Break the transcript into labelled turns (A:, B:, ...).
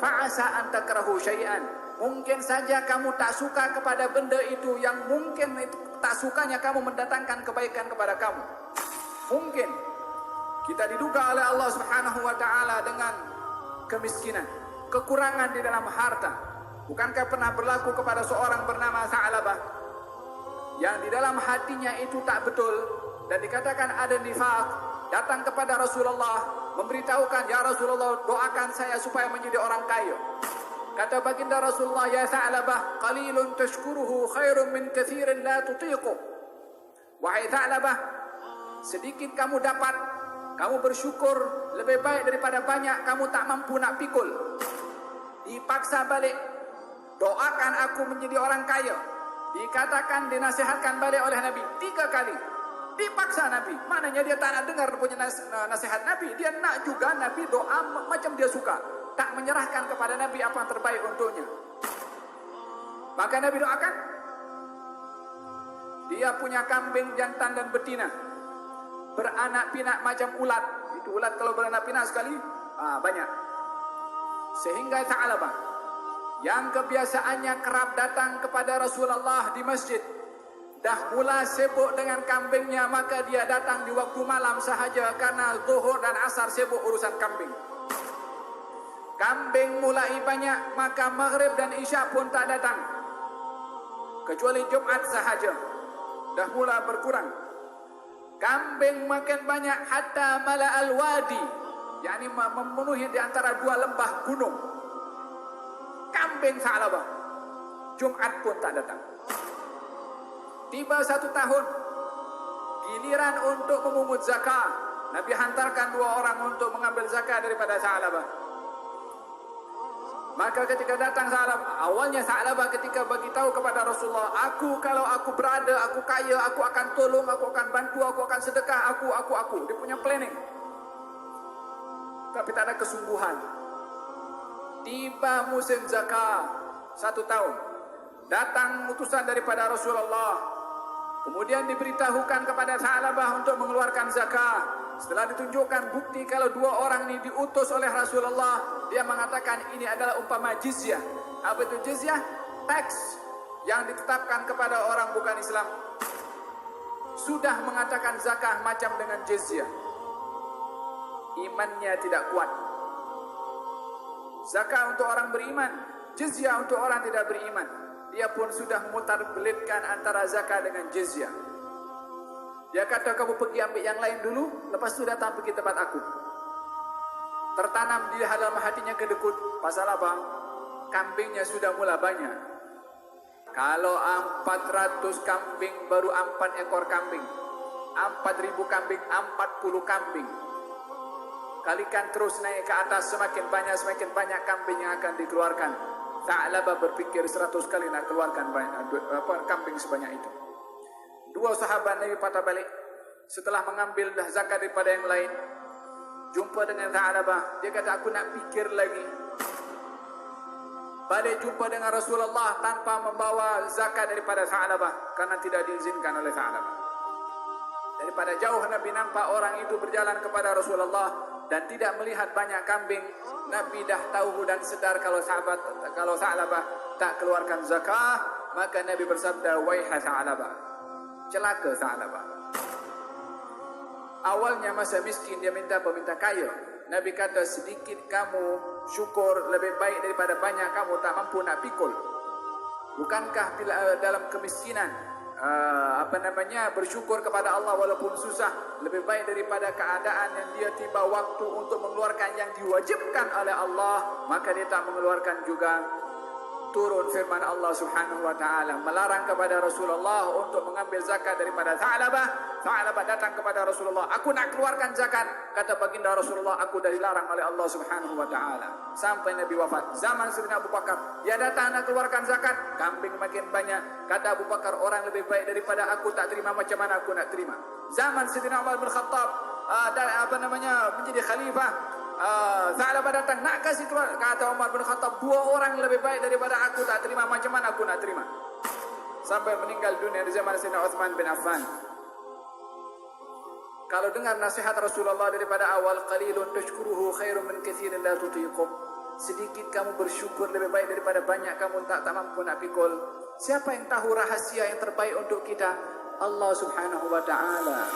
A: fa'asa an takrahu syai'an. Mungkin saja kamu tak suka kepada benda itu yang mungkin itu tak sukanya kamu mendatangkan kebaikan kepada kamu. Mungkin kita diduga oleh Allah Subhanahu wa taala dengan kemiskinan, kekurangan di dalam harta. Bukankah pernah berlaku kepada seorang bernama Tha'labah yang di dalam hatinya itu tak betul dan dikatakan ada nifaq, datang kepada Rasulullah memberitahukan, ya Rasulullah, doakan saya supaya menjadi orang kaya. Kata baginda Rasulullah, ya Tha'labah, qalilun tashkuruhu khairun min kathirin la tutiqu. Wahai Tha'labah, sedikit kamu dapat, kamu bersyukur lebih baik daripada banyak kamu tak mampu nak pikul. Dipaksa balik, doakan aku menjadi orang kaya. Dikatakan, dinasihatkan balik oleh Nabi 3 kali. Dipaksa Nabi. Maknanya dia tak nak dengar punya nasihat Nabi. Dia nak juga Nabi doa macam dia suka. Tak menyerahkan kepada Nabi apa yang terbaik untuknya. Maka Nabi doakan. Dia punya kambing jantan dan betina, beranak pinak macam ulat. Itu ulat kalau beranak pinak sekali banyak. Sehingga Tha'labah yang kebiasaannya kerap datang kepada Rasulullah di masjid, dah mula sibuk dengan kambingnya, maka dia datang di waktu malam sahaja karena zuhur dan asar sibuk urusan kambing. Kambing mulai banyak, maka maghrib dan isya pun tak datang, kecuali Jumat sahaja. Dah mula berkurang. Kambing makin banyak hatta mala al-wadi, yakni memenuhi di antara 2 lembah gunung. Kambing Tha'labah. Jumat pun tak datang. Tiba 1 tahun, giliran untuk memungut zakat. Nabi hantarkan 2 orang untuk mengambil zakat daripada Tha'labah. Maka ketika datang Tha'labah, awalnya Tha'labah ketika bagi tahu kepada Rasulullah, kalau aku berada, aku kaya, aku akan tolong, aku akan bantu, aku akan sedekah, aku. Dia punya planning. Tapi tak ada kesungguhan. Tiba musim zakat 1 tahun, datang utusan daripada Rasulullah. Kemudian diberitahukan kepada Tha'labah untuk mengeluarkan zakat. Setelah ditunjukkan bukti kalau 2 orang ini diutus oleh Rasulullah, dia mengatakan ini adalah umpama jizyah. Apa itu jizyah? Tax yang ditetapkan kepada orang bukan Islam. Sudah mengatakan zakat macam dengan jizyah. Imannya tidak kuat. Zakat untuk orang beriman, jizyah untuk orang tidak beriman. Dia pun sudah mutarbelitkan antara zakat dengan jizyah. Dia kata, kamu pergi ambil yang lain dulu, lepas itu datang pergi tempat aku. Tertanam di dalam hatinya kedekut. Pasal apa? Kambingnya sudah mula banyak. Kalau 400 kambing, baru 4 ekor kambing. 4.000 kambing, 40 kambing. Kalikan terus naik ke atas, semakin banyak kambing yang akan dikeluarkan. Tha'labah berpikir 100 kali nak keluarkan kambing sebanyak itu. 2 sahabat Nabi patah balik setelah mengambil dah zakat daripada yang lain. Jumpa dengan Tha'labah, dia kata, aku nak fikir lagi. Balik jumpa dengan Rasulullah tanpa membawa zakat daripada Tha'labah, karena tidak diizinkan oleh Tha'labah. Daripada jauh Nabi nampak orang itu berjalan kepada Rasulullah dan tidak melihat banyak kambing. Nabi dah tahu dan sedar kalau Tha'labah tak keluarkan zakat. Maka Nabi bersabda, waiha Tha'labah, celaka Tha'labah. Awalnya masa miskin, dia minta kaya. Nabi kata, sedikit kamu syukur lebih baik daripada banyak kamu tak mampu nak pikul. Bukankah bila dalam kemiskinan bersyukur kepada Allah walaupun susah lebih baik daripada keadaan yang dia tiba waktu untuk mengeluarkan yang diwajibkan oleh Allah, maka dia tak mengeluarkan juga. Turun firman Allah Subhanahu wa taala melarang kepada Rasulullah untuk mengambil zakat daripada Tha'labah. Tha'labah datang kepada Rasulullah, aku nak keluarkan zakat. Kata baginda Rasulullah, aku dah dilarang oleh Allah Subhanahu wa taala. Sampai Nabi wafat, zaman Sayyidina Abu Bakar, dia datang nak keluarkan zakat, kambing makin banyak. Kata Abu Bakar, orang lebih baik daripada aku tak terima, macam mana aku nak terima? Zaman Sayyidina Umar bin Khattab menjadi khalifah, Tha'labah datang nak kasih keluar. Kata Umar bin Khattab, 2 orang lebih baik daripada aku tak terima, macam mana aku nak terima? Sampai meninggal dunia di zaman Sayyidina Uthman bin Affan. Kalau dengar nasihat Rasulullah daripada awal, qalilun tashkuruhu khairun min katsirin la tutiqu. Sedikit kamu bersyukur lebih baik daripada banyak kamu tak mampu nak pikul. Siapa yang tahu rahasia yang terbaik untuk kita? Allah Subhanahu wa taala.